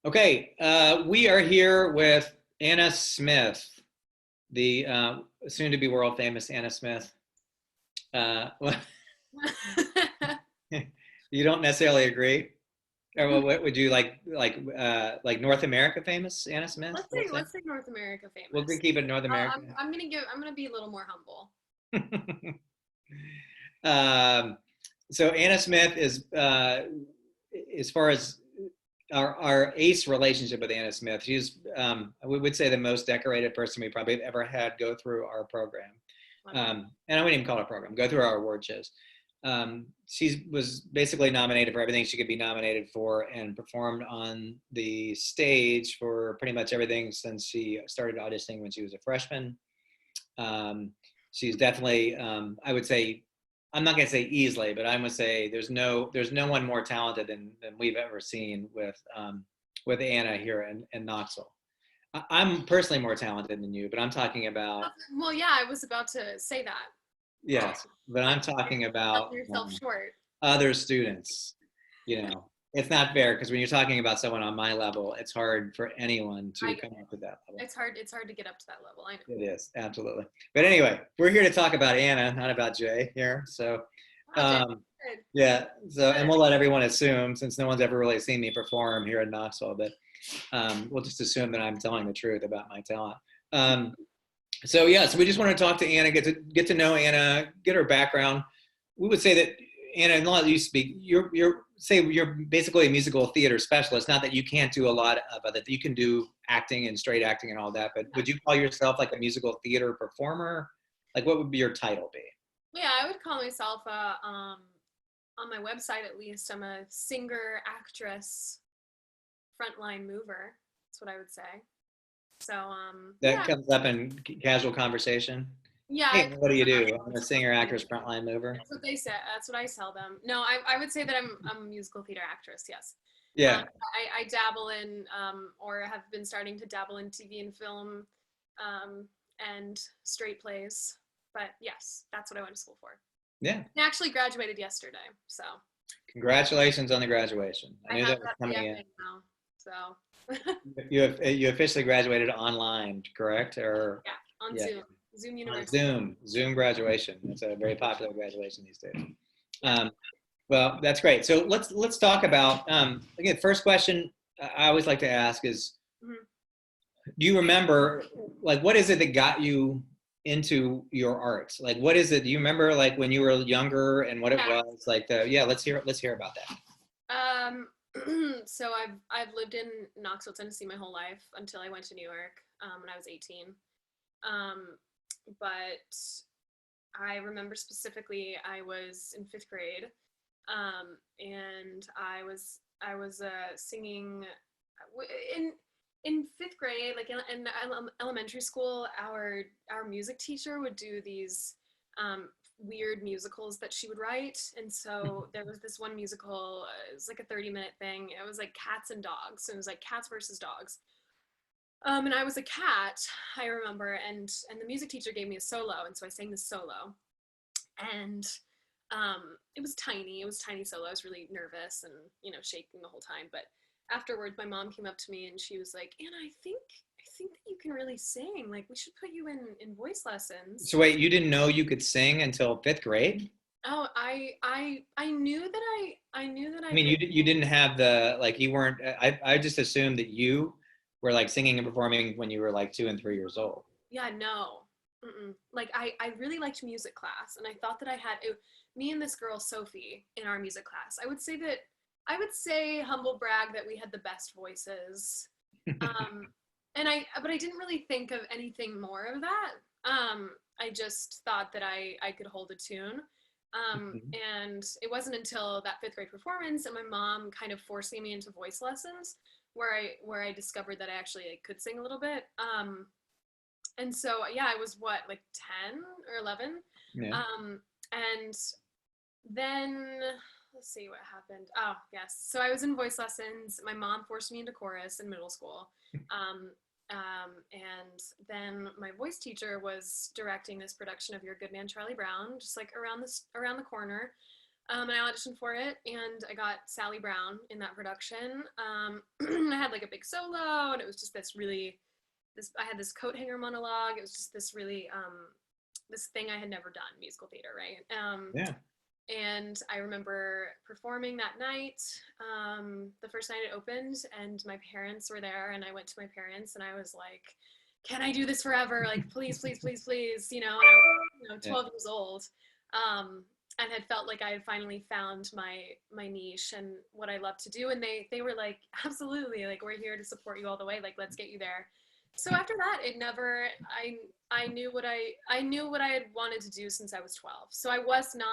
Okay, we are here with Anna Smith, the soon-to-be world-famous Anna Smith. Well, you don't necessarily agree, or what would you like North America famous Anna Smith? Let's say North America We'll famous. keep it North America. I'm gonna be a little more humble. um, so Anna Smith is, as far as our ace relationship with Anna Smith, she's we would say the most decorated person we probably ever had go through our program. And I wouldn't even call it a program, go through our award shows. She was basically nominated for everything she could be nominated for and performed on the stage for pretty much everything since she started auditioning when she was a freshman. She's definitely, I would say, I'm not going to say easily, but I'm going to say there's no one more talented than we've ever seen with Anna here in Knoxville. I'm personally more talented than you, but I'm talking about. Well, yeah, I was about to say that. Yes, but I'm talking about Yourself short. other students. It's not fair because when you're talking about someone on my level, it's hard for anyone to come up to that level. It's hard to get up to that level. I know. It is, absolutely. But anyway, we're here to talk about Anna, not about Jay here. So, yeah. So, and we'll let everyone assume, since no one's ever really seen me perform here in Knoxville, but we'll just assume that I'm telling the truth about my talent. So yeah, so we just want to talk to Anna, get to know Anna, get her background. We would say that Anna, and I'll let you speak. You're basically a musical theater specialist. Not that you can't do a lot of it. You can do acting and straight acting and all that. But would you call yourself like a musical theater performer? Like, what would be your title be? Yeah, I would call myself on my website at least. I'm a singer, actress, frontline mover. That's what I would say. So that comes up in casual conversation. Yeah. Hey, what do you do? I'm a singer, actress, frontline mover. That's what they say. That's what I tell them. No, I would say that I'm a musical theater actress. Yes. Yeah. I dabble in, or have been starting to dabble in TV and film, and straight plays. But yes, that's what I went to school for. Yeah. I actually graduated yesterday. So. Congratulations on the graduation. I knew that was coming in. Now, so. You officially graduated online, correct? Or yeah, on Zoom. Zoom University. Zoom graduation. It's a very popular graduation these days. Well, that's great. So let's talk about again. First question I always like to ask is, do you remember like what is it that got you into your art? Like what is it? Do you remember like when you were younger and what it was like? Let's hear about that. So I've lived in Knoxville, Tennessee my whole life until I went to New York when I was 18. But I remember specifically I was in 5th grade, and I was singing in 5th grade, like in elementary school. Our music teacher would do these weird musicals that she would write, and so there was this one musical. It was like a 30-minute thing. It was like cats and dogs. So it was like cats versus dogs. And I was a cat, I remember, and the music teacher gave me a solo, and so I sang the solo, and it was tiny solo. I was really nervous and shaking the whole time. But afterwards, my mom came up to me and she was like, "Anna, I think that you can really sing. Like, we should put you in voice lessons." So wait, you didn't know you could sing until 5th grade? Oh, I knew that I knew that I. I mean, you didn't have the like you weren't. I just assumed that you were like singing and performing when you were like 2 and 3 years old. Yeah, no. Like I really liked music class, and I thought that I had me and this girl Sophie in our music class. I would say humble brag that we had the best voices. But I didn't really think of anything more of that. I just thought that I could hold a tune. And it wasn't until that 5th grade performance and my mom kind of forcing me into voice lessons where I discovered that I actually could sing a little bit. And so, yeah, I was like 10 or 11. Yeah. And then let's see what happened. Oh, yes. So I was in voice lessons. My mom forced me into chorus in middle school. And then my voice teacher was directing this production of Your Good Man, Charlie Brown, just like around the corner. And I auditioned for it, and I got Sally Brown in that production. I had like a big solo, and it was just I had this coat hanger monologue. It was just this really, this thing I had never done, musical theater, right? Yeah. And I remember performing that night, the first night it opened, and my parents were there, and I went to my parents, and I was like, can I do this forever? Like, please, please, please, please, and I was, 12 years old, and had felt like I had finally found my niche and what I love to do. And they were like, absolutely, like, we're here to support you all the way. Like, let's get you there. So after that, it never, I knew what I had wanted to do since I was 12. So I wasn't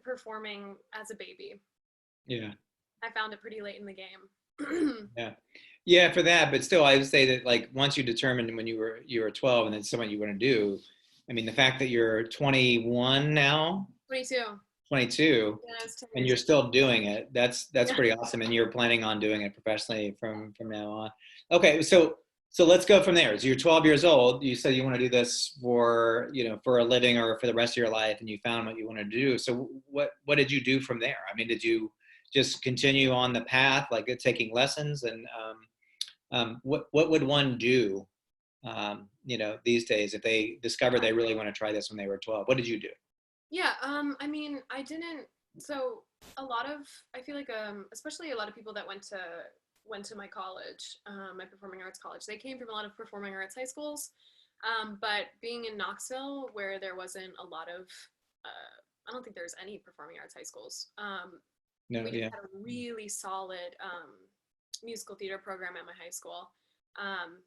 performing as a baby. Yeah. I found it pretty late in the game. Yeah. Yeah, for that, but still, I would say that like once you determined when you were 12 and it's something you want to do, I mean, the fact that you're 21 now, 22. 22, Yeah, I was 10 and years you're old. still doing it, that's Yeah. pretty awesome. And you're planning on doing it professionally from now on. Okay, so let's go from there. So you're 12 years old. You said you want to do this for for a living or for the rest of your life, and you found what you want to do. So what did you do from there? I mean, did you just continue on the path, like taking lessons, and what would one do, these days if they discover they really want to try this when they were 12? What did you do? Yeah, I mean, I didn't. So a lot of, I feel like, especially a lot of people that went to my college, my performing arts college, they came from a lot of performing arts high schools. But being in Knoxville, where there wasn't a lot of, I don't think there's any performing arts high schools. No, We just yeah, had a really solid musical theater program at my high school, um,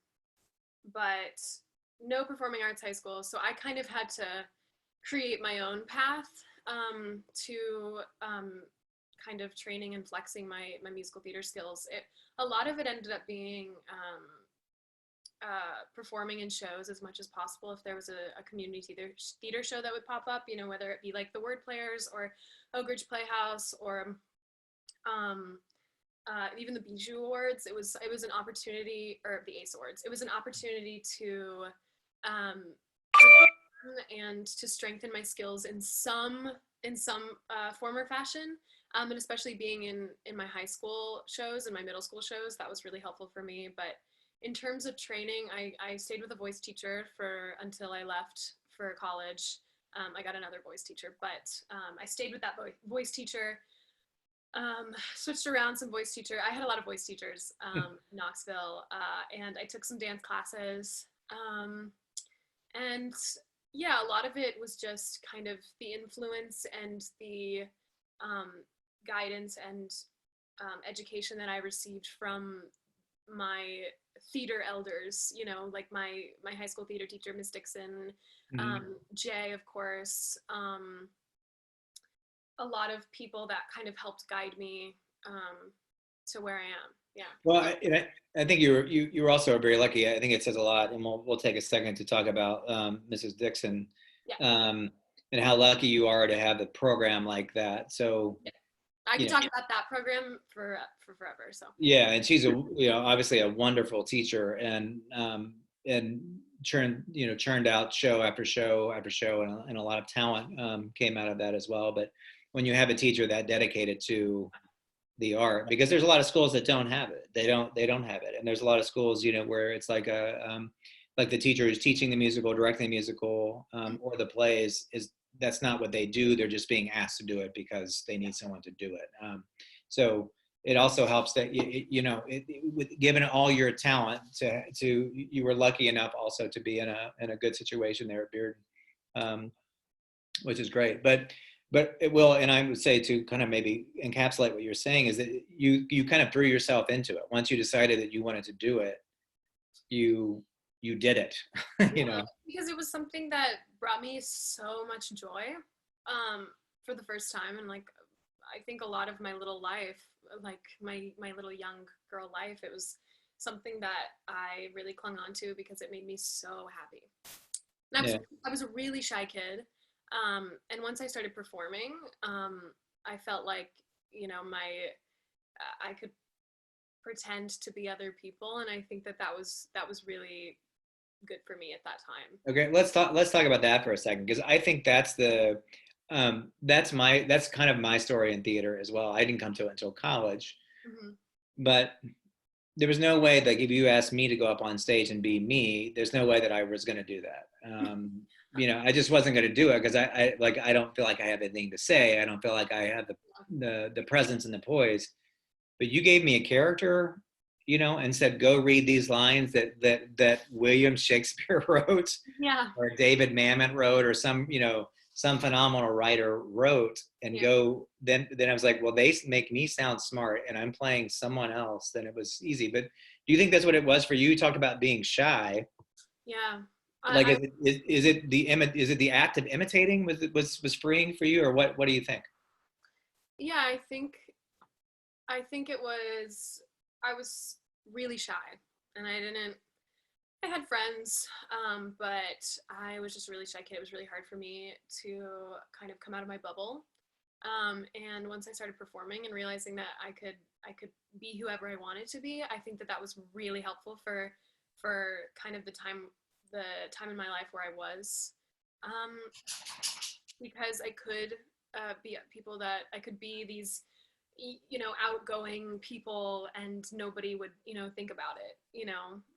but no performing arts high school. So I kind of had to create my own path, to kind of training and flexing my musical theater skills. A lot of it ended up being performing in shows as much as possible. If there was a community theater show that would pop up, whether it be like the Word Players or Ogridge Playhouse or even the Bijou Awards, it was an opportunity, or the ACE Awards. It was an opportunity to um, and to strengthen my skills in some form or fashion. And especially being in my high school shows and my middle school shows, that was really helpful for me. But in terms of training, I stayed with a voice teacher until I left for college. I got another voice teacher, but I stayed with that voice teacher. Switched around some voice teacher. I had a lot of voice teachers in Knoxville, and I took some dance classes. And yeah, a lot of it was just kind of the influence and the guidance and education that I received from my theater elders, like my high school theater teacher, Miss Dixon, mm-hmm. Jay, of course, a lot of people that kind of helped guide me to where I am. Yeah. Well, I think you were also very lucky. I think it says a lot, and we'll take a second to talk about Mrs. Dixon, Yeah. and how lucky you are to have a program like that. So, Yeah. I could talk about that program for forever. So. Yeah, and she's obviously a wonderful teacher, and churned out show after show after show, and a lot of talent came out of that as well. But when you have a teacher that dedicated to the art, because there's a lot of schools that don't have it. They don't have it, and there's a lot of schools where it's like like the teacher who's teaching the musical, directing the musical, or the plays, that's not what they do. They're just being asked to do it because they need someone to do it. So it also helps that given all your talent, you were lucky enough also to be in a good situation there at Bearden, which is great. But it will, and I would say, to kind of maybe encapsulate what you're saying, is that you kind of threw yourself into it. Once you decided that you wanted to do it, you did it. Yeah, because it was something that brought me so much joy for the first time. And like, I think a lot of my little life, like my little young girl life, it was something that I really clung on to because it made me so happy. And I was a really shy kid. And once I started performing, I felt like, I could pretend to be other people. And I think that was really good for me at that time. Okay, let's talk about that for a second, because I think that's That's kind of my story in theater as well. I didn't come to it until college, Hmm. but there was no way, like, if you asked me to go up on stage and be me, there's no way that I was going to do that. I just wasn't going to do it because I don't feel like I have anything to say. I don't feel like I have the presence and the poise. But you gave me a character, and said, go read these lines that William Shakespeare wrote, Yeah. or David Mamet wrote, or some phenomenal writer wrote, and Yeah. go. Then I was like, well, they make me sound smart, and I'm playing someone else. Then it was easy. But do you think that's what it was for you? You talked about being shy. Yeah. Like, I is it the act of imitating was freeing for you, or what do you think? yeah, I think it was, I was really shy, and I had friends, but I was just a really shy kid. It was really hard for me to kind of come out of my bubble. And once I started performing and realizing that I could be whoever I wanted to be, I think that that was really helpful for kind of the time in my life where I was, um, because I could be people that I could be these outgoing people, and nobody would think about it.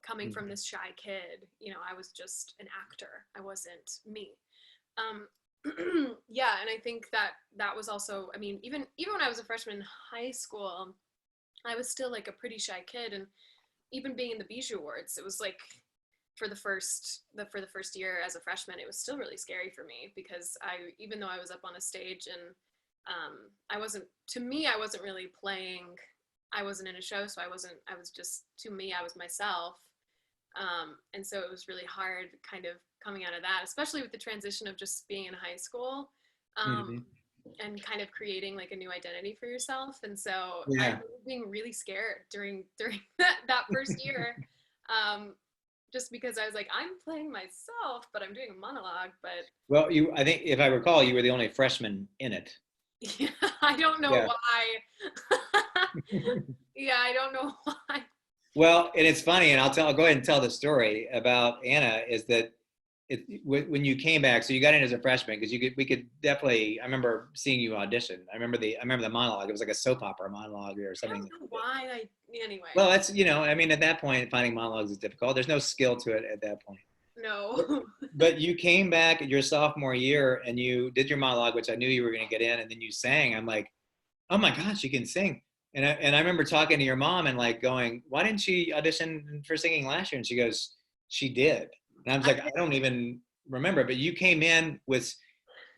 Coming from this shy kid, I was just an actor. I wasn't me. um yeah, and I think that that was also, I mean, even when I was a freshman in high school, I was still like a pretty shy kid. And even being in the Bijou Awards, it was like, for the first year as a freshman, it was still really scary for me, because even though I was up on a stage, and I wasn't to me I wasn't really playing. I wasn't in a show, so I was just, to me, I was myself. And so it was really hard kind of coming out of that, especially with the transition of just being in high school, um, Mhm. and kind of creating like a new identity for yourself. And so I Yeah. remember being really scared during that first year, um, just because I was like, I'm playing myself, but I'm doing a monologue. But Well, I think if I recall, you were the only freshman in it. yeah, I don't know Yeah. why. Yeah, I don't know why. Well, and it's funny, and I'll go ahead and tell the story about Anna. Is that when you came back? So you got in as a freshman, because we could definitely. I remember seeing you audition. I remember the monologue. It was like a soap opera monologue or I don't something. know why. Anyway, Well, that's I mean, at that point, finding monologues is difficult. There's no skill to it at that point. But, no. but you came back your sophomore year and you did your monologue, which I knew you were going to get in, and then you sang. I'm like, oh my God, she can sing. And I remember talking to your mom and like going, why didn't she audition for singing last year? And she goes, she did. And I was I like, I don't even remember, but you came in with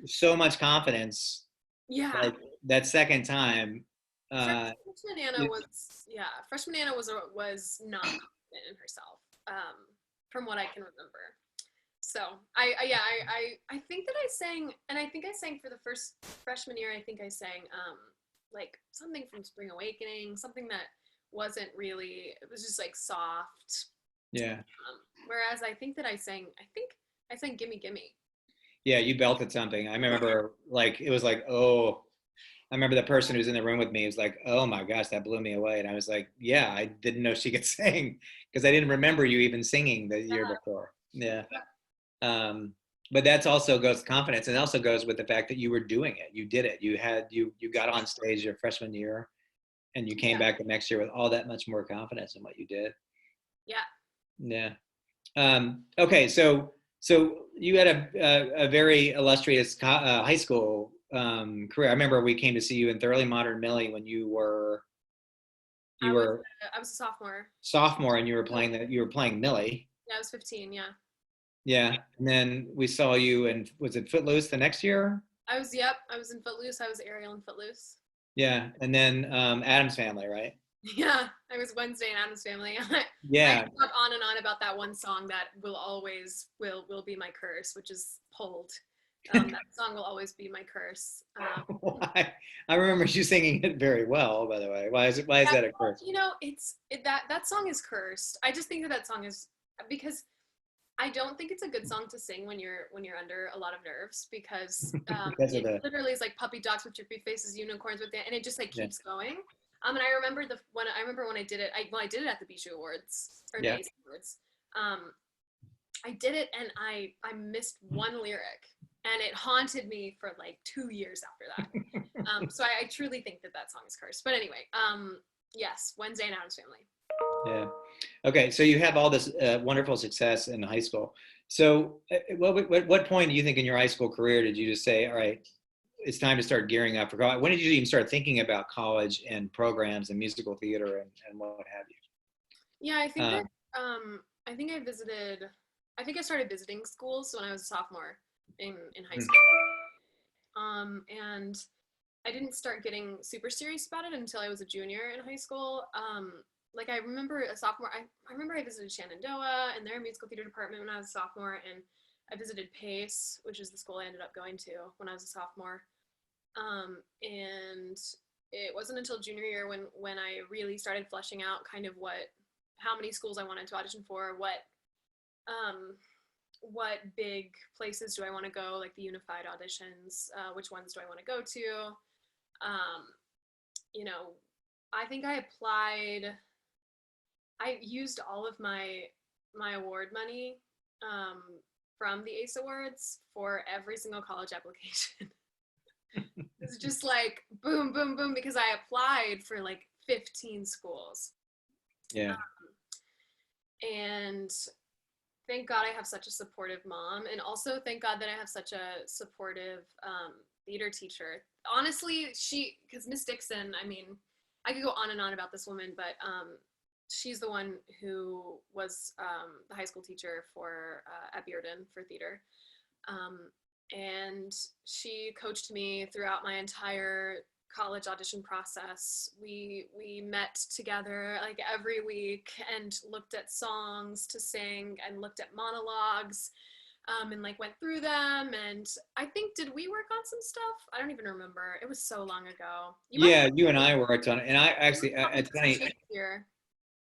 so much confidence, Yeah. like that second time. Fresh- Uh, Freshman Anna was, yeah. Freshman Anna was not confident in herself, from what I can remember. So yeah, I think that I sang, and I think I sang for the first freshman year. I think I sang like something from Spring Awakening, something that wasn't really. It was just like soft. yeah. Whereas I think I sang Gimme Gimme. Yeah, you belted something. I remember like it was like, oh, I remember the person who's in the room with me was like, oh my gosh, that blew me away. And I was like, yeah, I didn't know she could sing because I didn't remember you even singing the year Yeah. before. Yeah. Um, but that's also goes with confidence, and also goes with the fact that you were doing it. You did it. You got on stage your freshman year, and you came Yeah. back the next year with all that much more confidence in what you did. Yeah. Yeah. Okay, so you had a very illustrious high school career. I remember we came to see you in Thoroughly Modern Millie when you I was were I was a sophomore. sophomore, and you were playing Millie. Yeah, I was 15. Yeah. Yeah, and then we saw you, and was it Footloose the next year? Yep. I was in Footloose. I was Ariel in Footloose. Yeah, and then Adam's Family, right? Yeah, I was Wednesday in Adam's Family. I Yeah. could talk on and on about that one song that will always will be my curse, which is Pulled. That song will always be my curse. Why? I remember you singing it very well, by the way. Why is Yeah, that a well, curse? that song is cursed. I just think that song is, because I don't think it's a good song to sing when you're under a lot of nerves, because Because of it the literally is like puppy dogs with drippy faces, unicorns with it, and it just like yeah. keeps going. And I remember when I did it. I did it at the Bijou Awards, or the Yeah. ACE Awards. I did it, and I missed one lyric, and it haunted me for like 2 years after that. So I truly think that song is cursed. But anyway, yes, Wednesday and Addams Family. Yeah. Okay. So you have all this wonderful success in high school. So what point do you think in your high school career did you just say, all right, it's time to start gearing up for college? When did you even start thinking about college and programs and musical theater and what have you? Yeah, I think I started visiting schools when I was a sophomore in high school. And I didn't start getting super serious about it until I was a junior in high school. Like I remember a sophomore, I remember I visited Shenandoah and their musical theater department when I was a sophomore, and I visited Pace, which is the school I ended up going to when I was a sophomore. And it wasn't until junior year when I really started fleshing out kind of how many schools I wanted to audition for, what big places do I want to go, like the unified auditions, which ones do I want to go to. You know, I think I used all of my award money from the ACE Awards for every single college application. It's just like boom, boom, boom, because I applied for like 15 schools. Yeah. And thank God I have such a supportive mom, and also thank God that I have such a supportive theater teacher. Honestly, because Miss Dixon, I mean, I could go on and on about this woman, but she's the one who was the high school teacher at Bearden for theater. And she coached me throughout my entire college audition process. We met together like every week and looked at songs to sing and looked at monologues, and like went through them. And I think, did we work on some stuff? I don't even remember. It was so long ago. Yeah, you and I worked on it, and I actually, it's funny.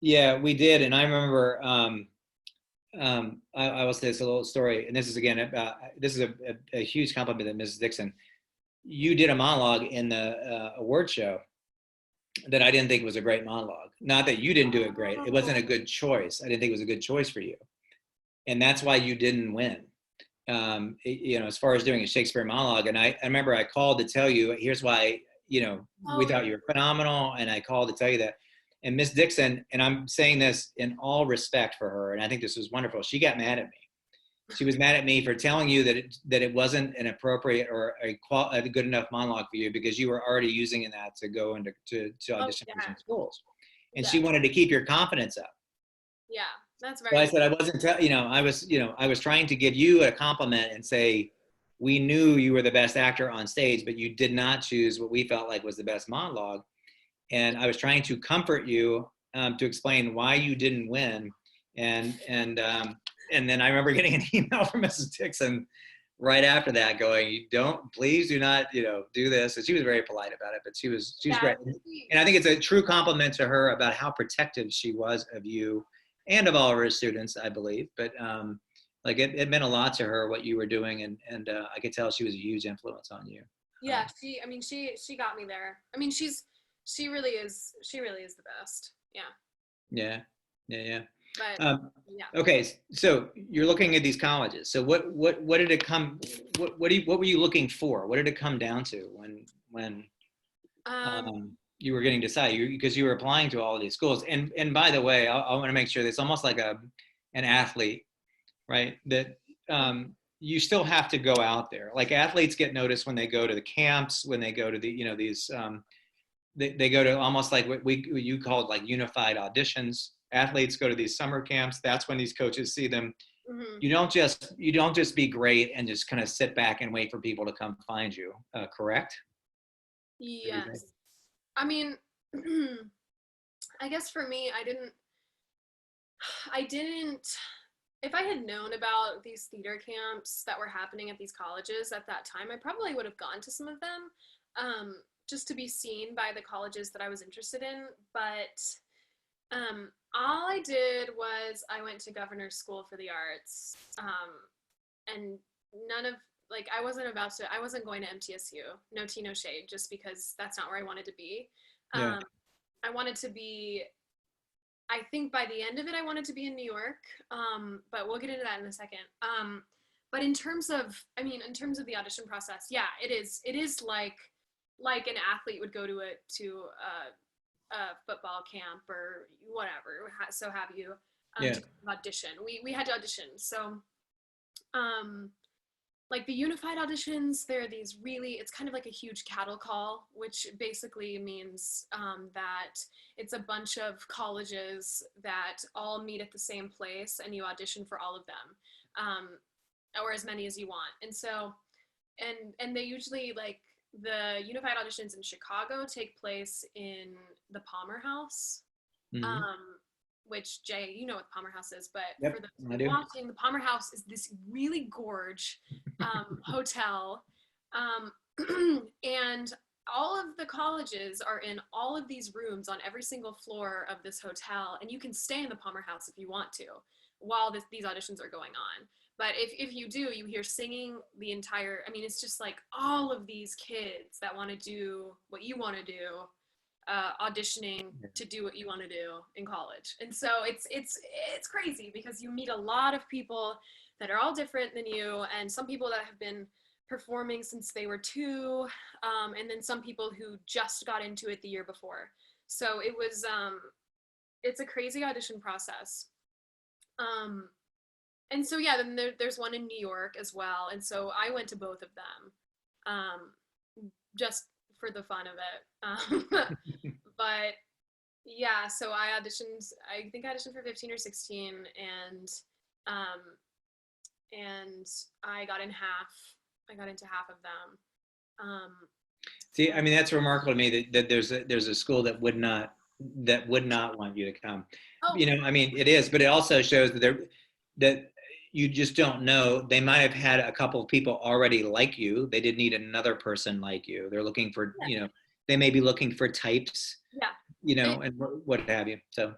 Yeah, we did, and I remember. I will say this a little story, and this is again about this is a huge compliment to Mrs. Dixon. You did a monologue in the award show that I didn't think was a great monologue. Not that you didn't do it great; it wasn't a good choice. I didn't think it was a good choice for you, and that's why you didn't win. As far as doing a Shakespeare monologue, and I remember I called to tell you, here's why. We thought you were phenomenal, and I called to tell you that. And Miss Dixon, and I'm saying this in all respect for her, and I think this was wonderful. She got mad at me. She was mad at me for telling you that it wasn't an appropriate or a good enough monologue for you because you were already using that to go into to audition for some schools, and she wanted to keep your confidence up. Yeah, that's very. So I said I wasn't. I was trying to give you a compliment and say we knew you were the best actor on stage, but you did not choose what we felt like was the best monologue. And I was trying to comfort you to explain why you didn't win, and then I remember getting an email from Mrs. Dixon right after that, going, please do not, do this." And she was very polite about it, but she was great, and I think it's a true compliment to her about how protective she was of you and of all of her students, I believe. But like it meant a lot to her what you were doing, and I could tell she was a huge influence on you. Yeah, she got me there. I mean, she really is the best. Yeah. Yeah. But yeah. Okay, so you're looking at these colleges. So what did it come? What were you looking for? What did it come down to when you were getting decided? Because you were applying to all of these schools. And by the way, I want to make sure that it's almost like an athlete, right? That you still have to go out there. Like athletes get noticed when they go to the camps, when they go to the these. They go to almost like what you called like unified auditions. Athletes go to these summer camps. That's when these coaches see them. Mm-hmm. You don't just be great and just kind of sit back and wait for people to come find you. Correct? Yes. I mean, I guess for me, I didn't. If I had known about these theater camps that were happening at these colleges at that time, I probably would have gone to some of them. Just to be seen by the colleges that I was interested in. But all I did was I went to Governor's School for the Arts, and I wasn't going to MTSU, no tea, no shade, just because that's not where I wanted to be. Yeah. I wanted to be, I think by the end of it, I wanted to be in New York, but we'll get into that in a second. but in terms of the audition process, yeah, it is like an athlete would go to a football camp or whatever, so have you, Yeah. to audition. We had to audition. So, like the unified auditions, they're these really, it's kind of like a huge cattle call, which basically means that it's a bunch of colleges that all meet at the same place and you audition for all of them, or as many as you want. And so, and they usually, like, the unified auditions in Chicago take place in the Palmer House, Mm-hmm. which, Jay, you know what the Palmer House is, but Yep, for the I do. watching, the Palmer House is this really gorge hotel, um, and all of the colleges are in all of these rooms on every single floor of this hotel, and you can stay in the Palmer House if you want to while these auditions are going on. But if you do, you hear singing the entire, I mean, it's just like all of these kids that want to do what you want to do, auditioning to do what you want to do in college. And so it's crazy because you meet a lot of people that are all different than you, and some people that have been performing since they were 2, and then some people who just got into it the year before. So it was, it's a crazy audition process. And so, yeah, then there's one in New York as well. And so I went to both of them, just for the fun of it. But yeah, so I think I auditioned for 15 or 16, and I got into half of them. See, I mean, that's remarkable to me that there's a school that would not want you to come. Oh, You know, I mean, it is, but it also shows that you just don't know. They might have had a couple of people already like you. They didn't need another person like you. They're looking for, yeah. They may be looking for types, Yeah. and what have you. So.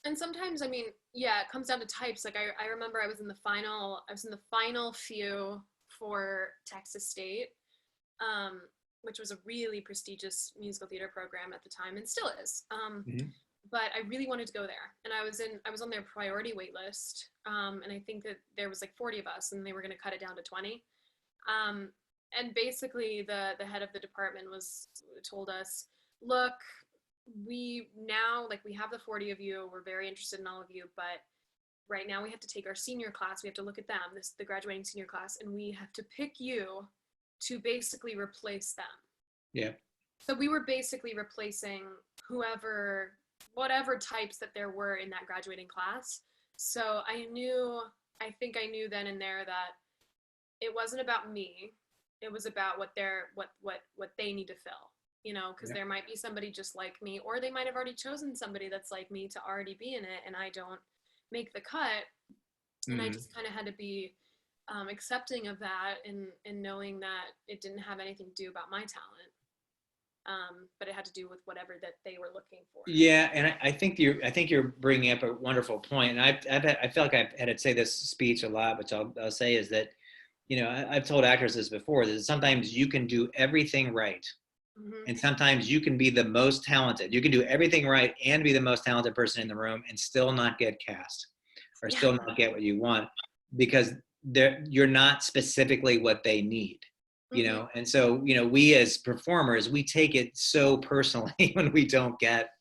And sometimes, I mean, yeah, it comes down to types. Like I remember I was in the final few for Texas State, which was a really prestigious musical theater program at the time, and still is. Mhm. But I really wanted to go there, and I was on their priority wait list, and I think that there was like 40 of us, and they were going to cut it down to 20. And basically, the head of the department told us, look, we have the 40 of you. We're very interested in all of you, but right now we have to take our senior class. We have to look at them, the graduating senior class, and we have to pick you to basically replace them. Yeah. So we were basically replacing whatever types that there were in that graduating class. So I think I knew then and there that it wasn't about me. It was about what they need to fill, because there might be somebody just like me, or they might have already chosen somebody that's like me to already be in it, and I don't make the cut. And I just kind of had to be accepting of that, and knowing that it didn't have anything to do about my talent, but it had to do with whatever that they were looking for. Yeah, and I think you're bringing up a wonderful point, and I feel like I've had to say this speech a lot, which I'll say is that, I've told actors this before, that sometimes you can do everything right, and sometimes you can be the most talented. You can do everything right and be the most talented person in the room and still not get cast, or still not get what you want, because you're not specifically what they need. And so, we as performers, we take it so personally when we don't get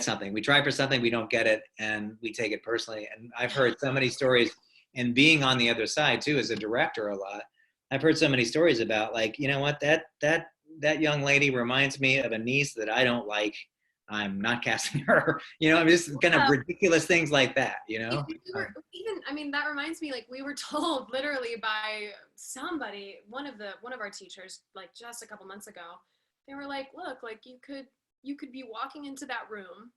something. We try for something, we don't get it, and we take it personally. And I've heard so many stories, and being on the other side too, as a director, a lot, I've heard so many stories about, like, what, that young lady reminds me of a niece that I don't like. I'm not casting her. I mean, just kind of ridiculous things like that. That reminds me, like, we were told literally by somebody, one of our teachers, like just a couple months ago, they were like, look, like you could be walking into that room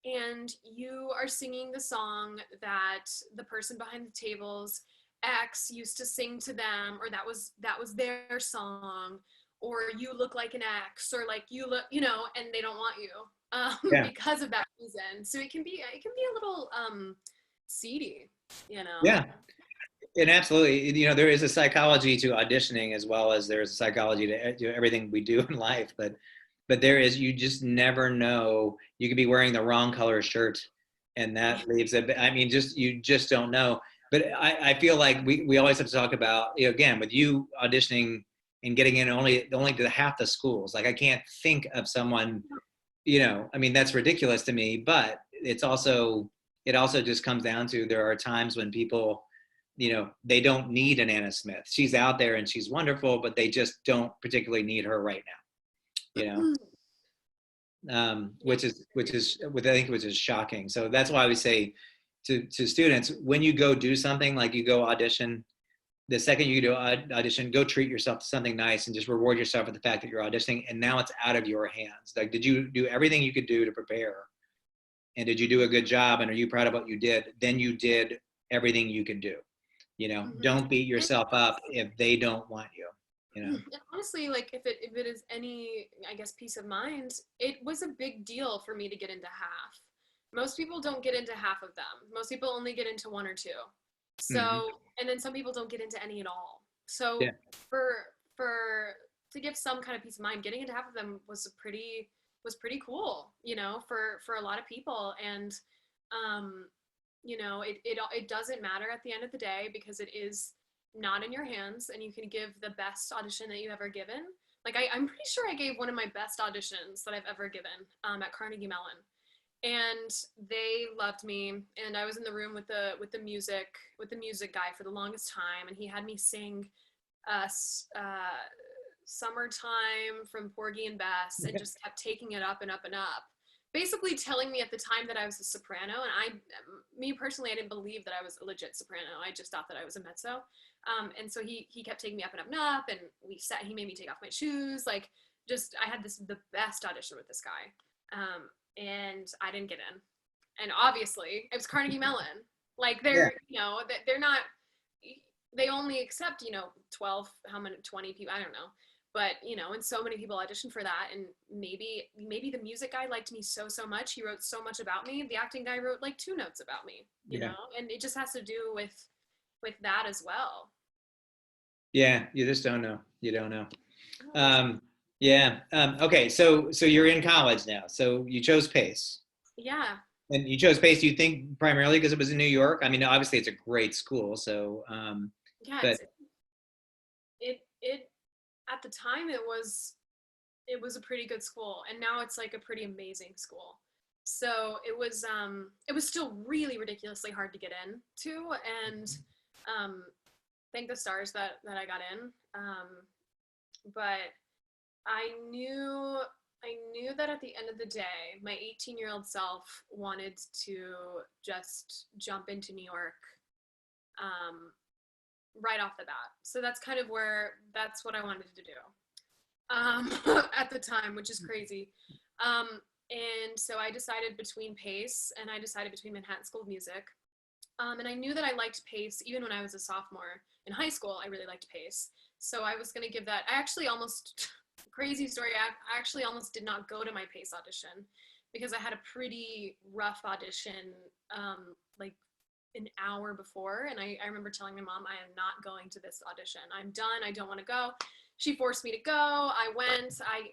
and you are singing the song that the person behind the tables X used to sing to them, or that was their song, or you look like an X, or like you look, and they don't want you. Because of that reason. So it can be a little seedy, Yeah, and absolutely, there is a psychology to auditioning as well as there's a psychology to everything we do in life. But you just never know. You could be wearing the wrong color shirt, and that leaves you just don't know. But I feel like we always have to talk about, again, with you auditioning and getting in only to half the schools. Like I can't think of someone, I mean, that's ridiculous to me, but it also just comes down to there are times when people, they don't need an Anna Smith. She's out there and she's wonderful, but they just don't particularly need her right now, which I think which is shocking. So that's why we say to students, when you go do something, like you go audition, the second you do audition, go treat yourself to something nice and just reward yourself for the fact that you're auditioning, and now it's out of your hands. Like, did you do everything you could do to prepare? And did you do a good job? And are you proud of what you did? Then you did everything you can do. Don't beat yourself up if they don't want you. And honestly, like if it is any, I guess, peace of mind, it was a big deal for me to get into half. Most people don't get into half of them. Most people only get into one or two. So, and then some people don't get into any at all. So for to give some kind of peace of mind, getting into half of them was pretty cool, for a lot of people. And it doesn't matter at the end of the day, because it is not in your hands, and you can give the best audition that you've ever given. Like I'm pretty sure I gave one of my best auditions that I've ever given at Carnegie Mellon. And they loved me, and I was in the room with the music guy for the longest time, and he had me sing Summertime from Porgy and Bess, and just kept taking it up and up and up, basically telling me at the time that I was a soprano. And me personally, I didn't believe that I was a legit soprano. I just thought that I was a mezzo. And so he kept taking me up and up and up, and he made me take off my shoes. Like, I had the best audition with this guy. And I didn't get in. And obviously, it was Carnegie Mellon. Like, they're not, they only accept, 12, 20 people, I don't know. But, and so many people auditioned for that. And maybe the music guy liked me so much. He wrote so much about me. The acting guy wrote like 2 notes about me, you know? And it just has to do with that as well. Yeah, you just don't know. You don't know. Okay, so you're in college now. So you chose Pace. Yeah. And you chose Pace, do you think, primarily because it was in New York? I mean, obviously it's a great school. So but it at the time it was a pretty good school, and now it's like a pretty amazing school. So it was still really ridiculously hard to get into, and thank the stars that I got in. But I knew that at the end of the day, my 18-year-old self wanted to just jump into New York right off the bat. So that's kind of that's what I wanted to do at the time, which is crazy. And so I decided between Pace, and I decided between Manhattan School of Music. And I knew that I liked Pace even when I was a sophomore in high school. I really liked Pace. So I was going to give that. I actually almost, crazy story, I actually almost did not go to my Pace audition because I had a pretty rough audition like an hour before. And I remember telling my mom, I am not going to this audition. I'm done. I don't want to go. She forced me to go. I went. I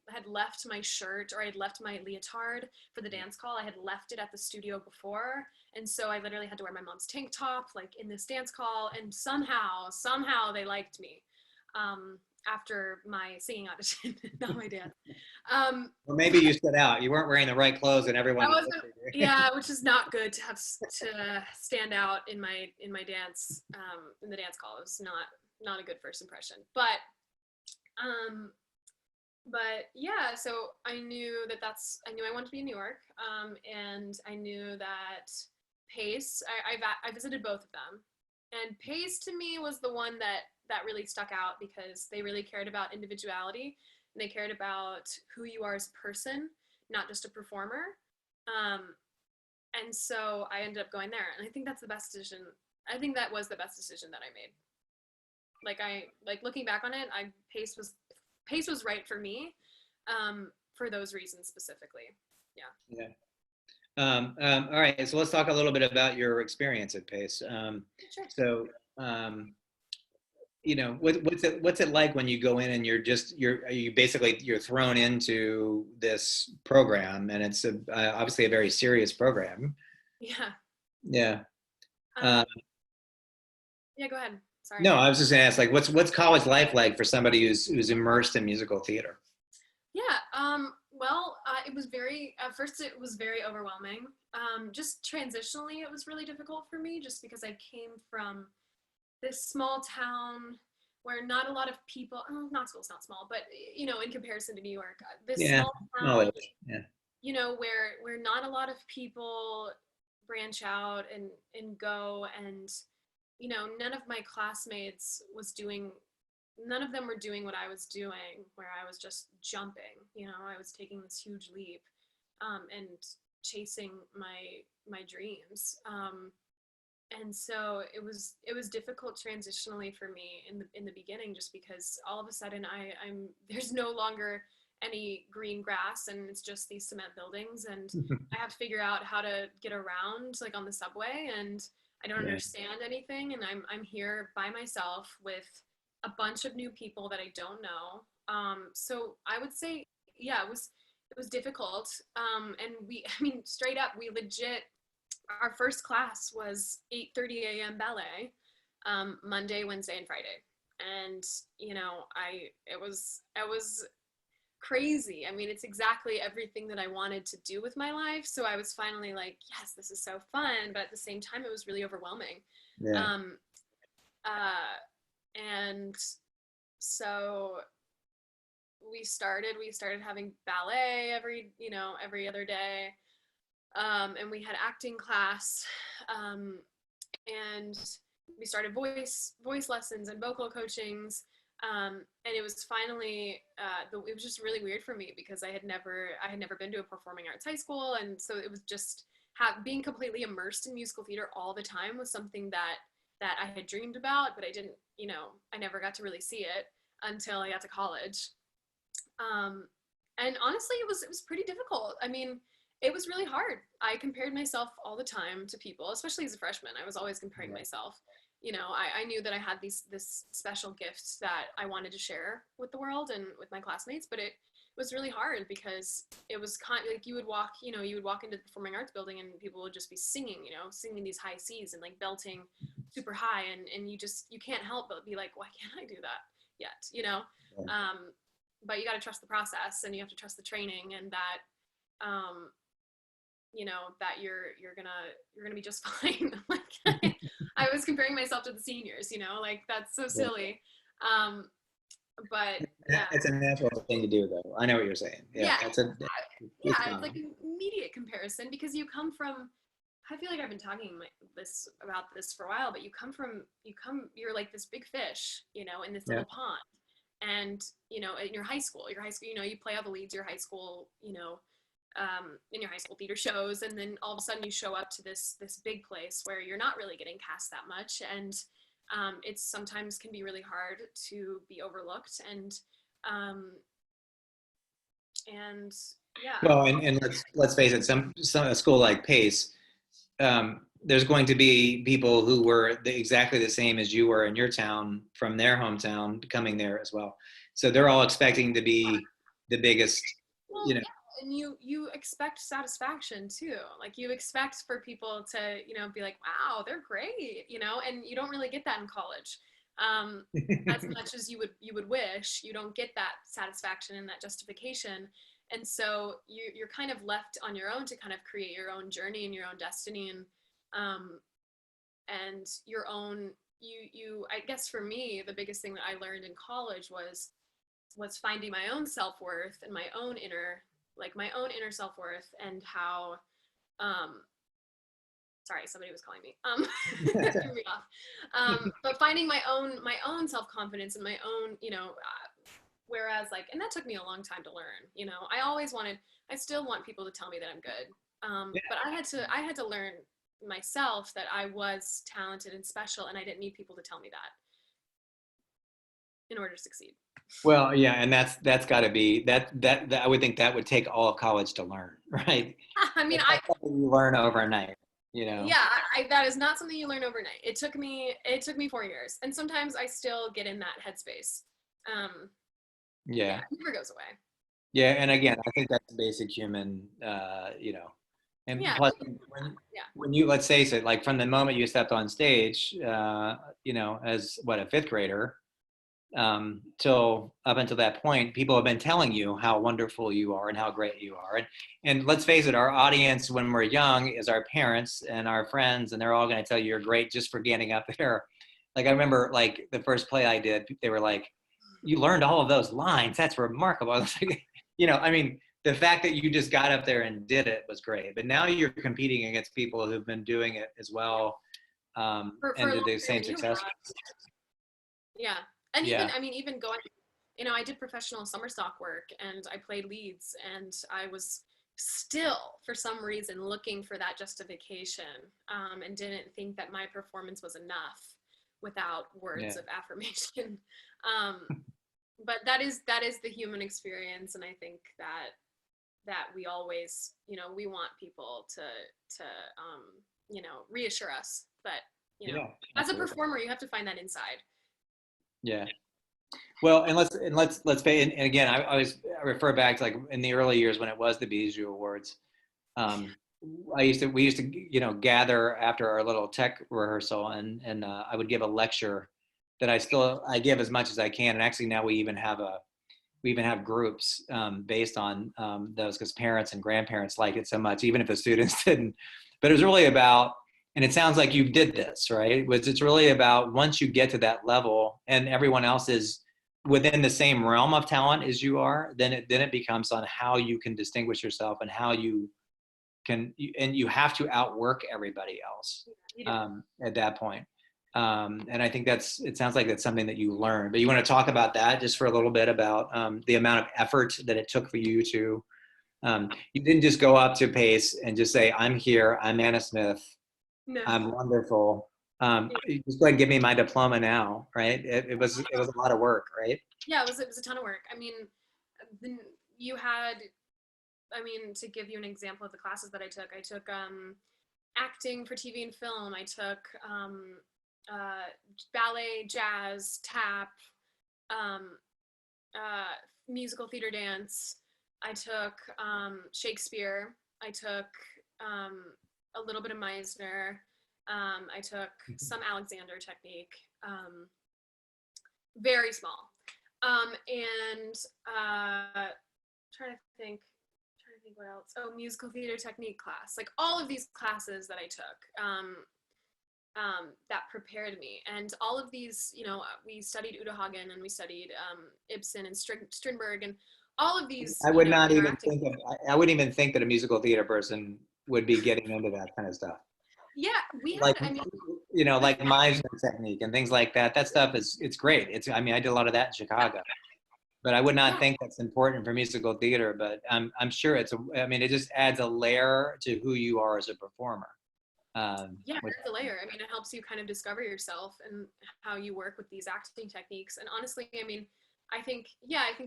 had left my shirt, or I had left my leotard for the dance call. I had left it at the studio before. And so I literally had to wear my mom's tank top, like in this dance call. And somehow they liked me after my singing audition, not my dance. Or maybe you stood out. You weren't wearing the right clothes, and everyone. Yeah, which is not good to have to stand out in my dance in the dance call. It was not a good first impression. But yeah, so I knew I wanted to be in New York, and I knew that Pace. I visited both of them, and Pace to me was the one that really stuck out because they really cared about individuality, and they cared about who you are as a person, not just a performer. And so I ended up going there, and I think that's the best decision. I think that was the best decision that I made. Looking back on it, Pace was right for me, for those reasons specifically. Yeah. All right, so let's talk a little bit about your experience at Pace. Sure. So, what's it like when you go in and you're thrown into this program, and it's obviously a very serious program. Yeah. Yeah. Um, Uh, yeah, go ahead. Sorry. no, I was just gonna ask, like, what's college life like for somebody who's immersed in musical theater? Yeah. Well, it was at first it was very overwhelming. Just transitionally, it was really difficult for me just because I came from this small town where not a lot of people, oh, Knoxville's not small, but in comparison to New York, this Yeah, small town, knowledge. Yeah. where not a lot of people branch out and go, and none of my classmates was doing none of them were doing what I was doing, where I was just jumping. I was taking this huge leap, and chasing my dreams. And so it was difficult transitionally for me in the beginning, just because all of a sudden I'm there's no longer any green grass, and it's just these cement buildings, and I have to figure out how to get around, like on the subway, and I don't Yeah. understand anything, and I'm here by myself with a bunch of new people that I don't know. So I would say, yeah, it was difficult. And I mean, straight up, we legit, our first class was 8:30 a.m. ballet, Monday, Wednesday, and Friday. And it was crazy. I mean, it's exactly everything that I wanted to do with my life. So I was finally like, yes, this is so fun. But at the same time, it was really overwhelming. Yeah. Um, uh, and so we started having ballet every other day, and we had acting class, um, and we started voice lessons and vocal coachings, and it was finally it was just really weird for me because I had never been to a performing arts high school, and so it was just being completely immersed in musical theater all the time was something that I had dreamed about, but I never got to really see it until I got to college. Um, and honestly, it was pretty difficult. I mean, it was really hard. I compared myself all the time to people, especially as a freshman. I was always comparing myself. I knew that I had this special gift that I wanted to share with the world and with my classmates, but it was really hard because it was kind of like you would walk into the performing arts building and people would just be singing these high C's and like belting super high, and you can't help but be like, why can't I do that yet? Yeah. But you got to trust the process, and you have to trust the training, and that um, that you're gonna be just fine. Like I was comparing myself to the seniors, like that's so Yeah. silly. But yeah, It's a natural thing to do, though. I know what you're saying. Yeah, yeah, it's yeah. It's like common. an immediate comparison because you come from. I feel like I've been talking about this for a while, but you're like this big fish, in this Yeah. little pond, and in your high school, you play all the leads your high school, in your high school theater shows, and then all of a sudden you show up to this big place where you're not really getting cast that much, and it sometimes can be really hard to be overlooked, and yeah. Well, and let's face it, some a school like Pace, there's going to be people who were exactly the same as you were in your town from their hometown coming there as well. So they're all expecting to be the biggest, Well, you know. yeah, and you expect satisfaction too. Like you expect for people to, be like, wow, they're great, and you don't really get that in college. As much as you would wish, you don't get that satisfaction and that justification. And so you're kind of left on your own to kind of create your own journey and your own destiny, um, and your own I guess for me, the biggest thing that I learned in college was finding my own self-worth and my own inner self-worth, and how sorry, somebody was calling me threw me off. But finding my own self-confidence and my own, whereas like, and that took me a long time to learn. I still want people to tell me that I'm good, but I had to learn myself that I was talented and special, and I didn't need people to tell me that in order to succeed. Well, yeah, and that's got to be that I would think that would take all of college to learn, right? I mean, That's not something you learn overnight, you know. yeah, that is not something you learn overnight. It took me 4 years, and sometimes I still get in that headspace. Yeah, Yeah. it never goes away. Yeah, and again, I think that's basic human, And Yeah, plus, yeah, when you, let's face it, like from the moment you stepped on stage, as what, a fifth grader, till up until that point, people have been telling you how wonderful you are and how great you are. And let's face it, our audience when we're young is our parents and our friends, and they're all going to tell you you're great just for getting up there. Like I remember, like the first play I did, they were like, "You learned all of those lines. That's remarkable." I was like, I mean, the fact that you just got up there and did it was great. But now you're competing against people who've been doing it as well, for and a to longer the same than you success. have. Yeah, and even, Yeah. I mean, even going, I did professional summer stock work and I played leads, and I was still, for some reason, looking for that justification, and didn't think that my performance was enough without words Yeah. of affirmation. um, but that is the human experience, and I think that we always, we want people to reassure us, but Yeah. as a Absolutely. performer, you have to find that inside. Yeah. Well, and let's pay. And again, I refer back to like in the early years when it was the Bijou Awards. Um, we used to gather after our little tech rehearsal, and I would give a lecture that I give as much as I can. And actually now we even have groups based on those, because parents and grandparents like it so much, even if the students didn't. But it was really about, and it sounds like you did this, right? It's really about once you get to that level and everyone else is within the same realm of talent as you are, then it becomes on how you can distinguish yourself and how you can, and you have to outwork everybody else You do. at that point. And I think it sounds like that's something that you learned, but you want to talk about that just for a little bit about the amount of effort that it took for you to, you didn't just go up to Pace and just say, I'm here, I'm Anna Smith, No. I'm wonderful. Just go ahead and give me my diploma now, right? It was a lot of work, right? Yeah, it was a ton of work. I mean, then you had, I mean, to give you an example of the classes that I took acting for TV and film. I took ballet, jazz, tap, um, musical theater dance. I took Shakespeare. I took a little bit of Meisner. I took some Alexander technique. Very small. And trying to think what else. Oh, musical theater technique class. Like all of these classes that I took, that prepared me. And all of these, we studied Uta Hagen and we studied Ibsen and Strindberg and all of these, I would not in our even acting. think of, I wouldn't even think that a musical theater person would be getting into that kind of stuff. Yeah, we Like, had, I mean, like Meisner technique and things like that. That stuff it's great. I mean, I did a lot of that in yeah, Chicago, but I would not yeah, think that's important for musical theater. But I'm sure I mean, it just adds a layer to who you are as a performer. yeah, Which, it's a layer. I mean, it helps you kind of discover yourself and how you work with these acting techniques. And honestly, I mean, I think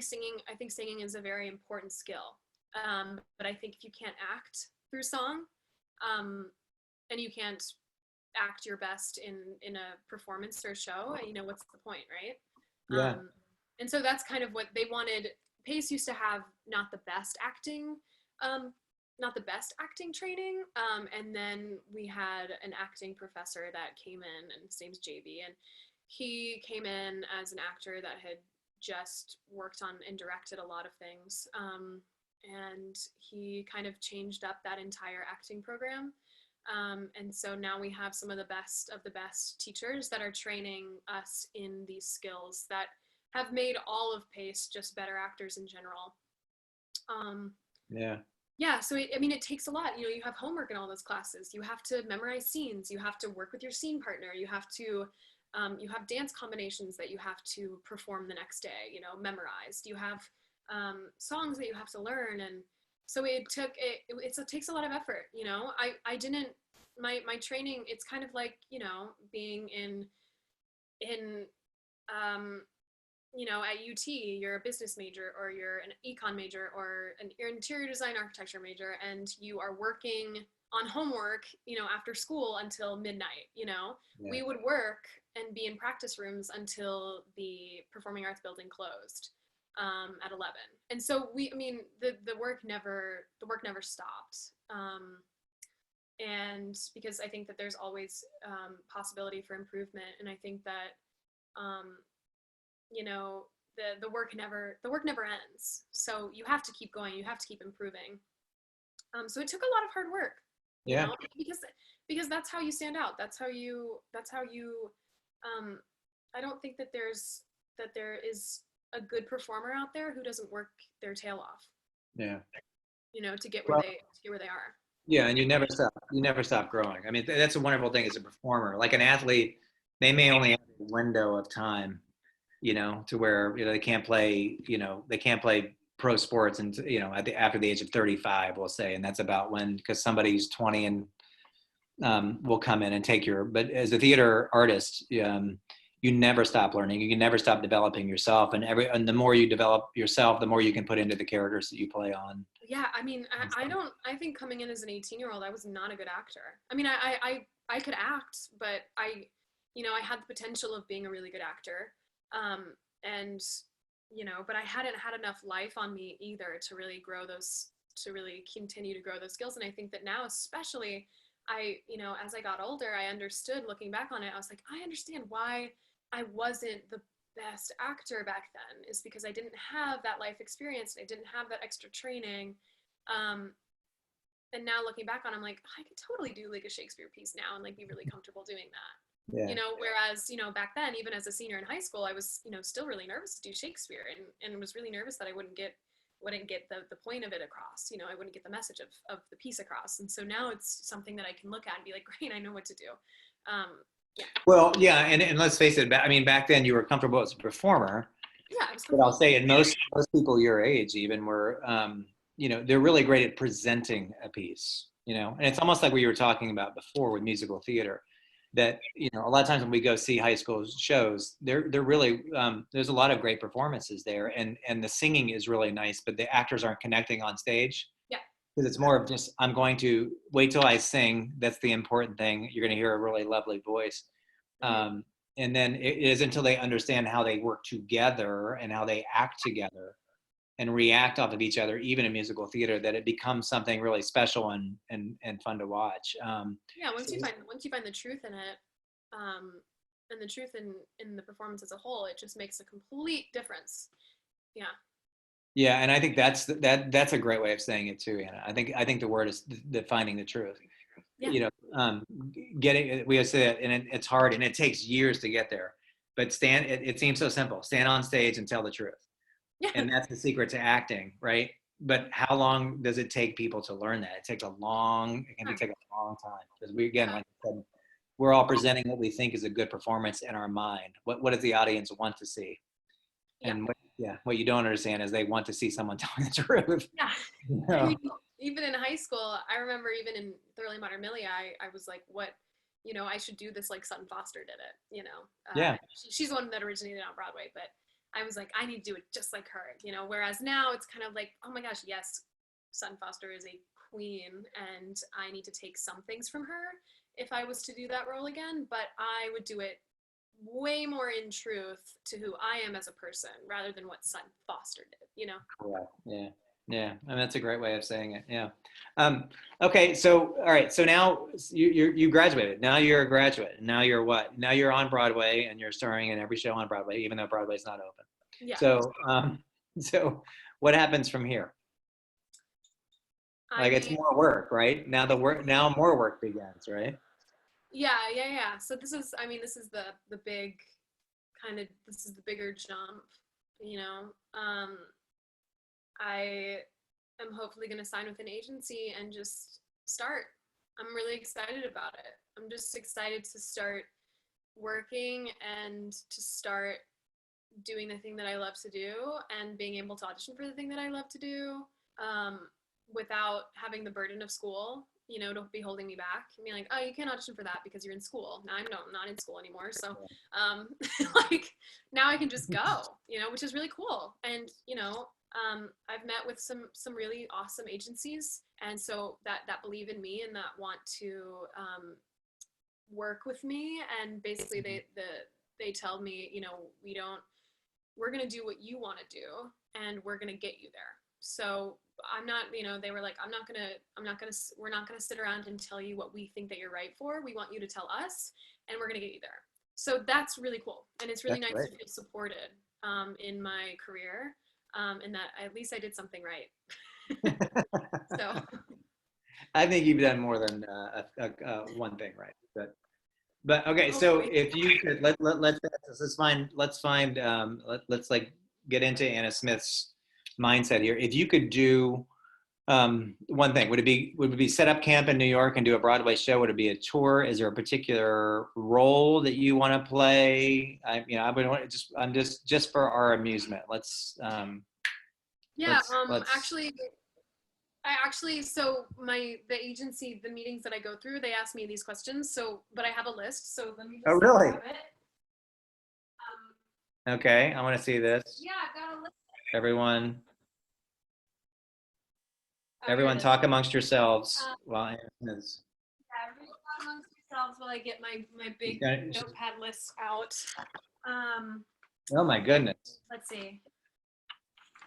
singing is a very important skill. But I think if you can't act through song, and you can't act your best in a performance or a show, what's the point, right? yeah, And so that's kind of what they wanted. Pace used to have not the best acting, um, not the best acting training, and then we had an acting professor that came in, and his name's JB, and he came in as an actor that had just worked on and directed a lot of things, and he kind of changed up that entire acting program. And so now we have some of the best teachers that are training us in these skills that have made all of Pace just better actors in general. Um, yeah, yeah, so I mean, it takes a lot. You have homework in all those classes. You have to memorize scenes. You have to work with your scene partner. You have dance combinations that you have to perform the next day. Memorized. You have songs that you have to learn, and so it takes a lot of effort. I didn't my training. It's kind of like being in um, at UT, you're a business major or you're an econ major or you're an interior design architecture major, and you are working on homework, after school until midnight. yeah, We would work and be in practice rooms until the performing arts building closed at 11. And so the work never stopped. And because I think that there's always possibility for improvement, and I think that you know, the work never ends. So you have to keep going. You have to keep improving. So it took a lot of hard work, you Yeah. know, because that's how you stand out. That's how you. Um, I don't think that there is a good performer out there who doesn't work their tail off, Yeah. you know, Well, to get where they are. yeah, and you never stop growing. I mean, that's a wonderful thing as a performer. Like an athlete, they may only have a window of time, to where, they can't play, they can't play pro sports and, after the age of 35, we'll say. And that's about when, because somebody's 20 and will come in and take but as a theater artist, you never stop learning. You can never stop developing yourself. And the more you develop yourself, the more you can put into the characters that you play on. Yeah, I mean, I think coming in as an 18-year-old, I was not a good actor. I mean, I could act, but I had the potential of being a really good actor. And, but I hadn't had enough life on me either to really continue to grow those skills. And I think that now, especially, as I got older, I understood, looking back on it, I was like, I understand why I wasn't the best actor back then, is because I didn't have that life experience. I didn't have that extra training. Um, and now looking back on, I'm like, I could totally do like a Shakespeare piece now and like be really comfortable doing that. Yeah. Whereas, back then, even as a senior in high school, I was, still really nervous to do Shakespeare, and was really nervous that I wouldn't get the point of it across. I wouldn't get the message of the piece across. And so now it's something that I can look at and be like, great, I know what to do. Yeah. Well, yeah, and let's face it. I mean, back then you were comfortable as a performer. Yeah, I was But I'll comfortable. say, and most people your age even were, they're really great at presenting a piece. And it's almost like what you were talking about before with musical theater. That a lot of times when we go see high school shows, they're really there's a lot of great performances there, and the singing is really nice, but the actors aren't connecting on stage. Yeah. Because it's more of just, I'm going to wait till I sing. That's the important thing. You're going to hear a really lovely voice. Mm-hmm. And then it is until they understand how they work together and how they act together and react off of each other, even in musical theater, that it becomes something really special and fun to watch. Yeah, once you find the truth in it, and the truth in the performance as a whole, it just makes a complete difference. Yeah. Yeah, and I think that's a great way of saying it too, Anna. I think the word is finding the truth. Yeah. Getting, we say that, and it's hard, and it takes years to get there. But it seems so simple. Stand on stage and tell the truth, Yeah. and that's the secret to acting, right? But how long does it take people to learn that? It takes a long. It can take a long time, because again, like I said, we're all presenting what we think is a good performance in our mind. What does the audience want to see? Yeah. And what you don't understand is they want to see someone telling the truth. Yeah. You I know? mean, even in high school, I remember even in Thoroughly Modern Millie, I was like, what, I should do this like Sutton Foster did it. Yeah. She's the one that originated on Broadway, but I was like, I need to do it just like her, whereas now it's kind of like, oh my gosh, yes, Sutton Foster is a queen, and I need to take some things from her if I was to do that role again, but I would do it way more in truth to who I am as a person rather than what Sutton Foster did. Yeah. Yeah. And that's a great way of saying it. Yeah. Okay. So, all right. So now you graduated. Now you're a graduate. Now you're what? Now you're on Broadway and you're starring in every show on Broadway, even though Broadway's not open. Yeah. So what happens from here? Like, it's more work, right? Now more work begins, right? Yeah. So this is the big this is the bigger jump, you know. I am hopefully going to sign with an agency and just start. I'm really excited about it. I'm just excited to start working and to start doing the thing that I love to do and being able to audition for the thing that I love to do, without having the burden of school, to be holding me back and be like, oh, you can't audition for that because you're in school. Now I'm not in school anymore. So, like, now I can just go, which is really cool. And, I've met with some really awesome agencies. And so that believe in me and that want to, work with me. And basically they tell me, we're going to do what you want to do and we're going to get you there. So I'm not, they were like, we're not gonna sit around and tell you what we think that you're right for. We want you to tell us, and we're gonna get you there. So that's really cool, and it's really That's nice great. to feel supported in my career, and that at least I did something right. So I think you've done more than one thing right. But okay, so hopefully, if you could let's find let's like get into Anna Smith's mindset here. If you could do one thing, would it be set up camp in New York and do a Broadway show? Would it be a tour? Is there a particular role that you want to play? I would want I'm just for our amusement. yeah. Let's. Actually, so the agency, the meetings that I go through, they ask me these questions. So, but I have a list. So let me Oh, just really? grab it. Okay, I want to see this. Yeah, I've got a list. Everyone, Oh, here it is. talk amongst yourselves while Anna Smith's. Yeah, everybody talk amongst yourselves while I get my big Okay. notepad list out. Oh my goodness. Let's see.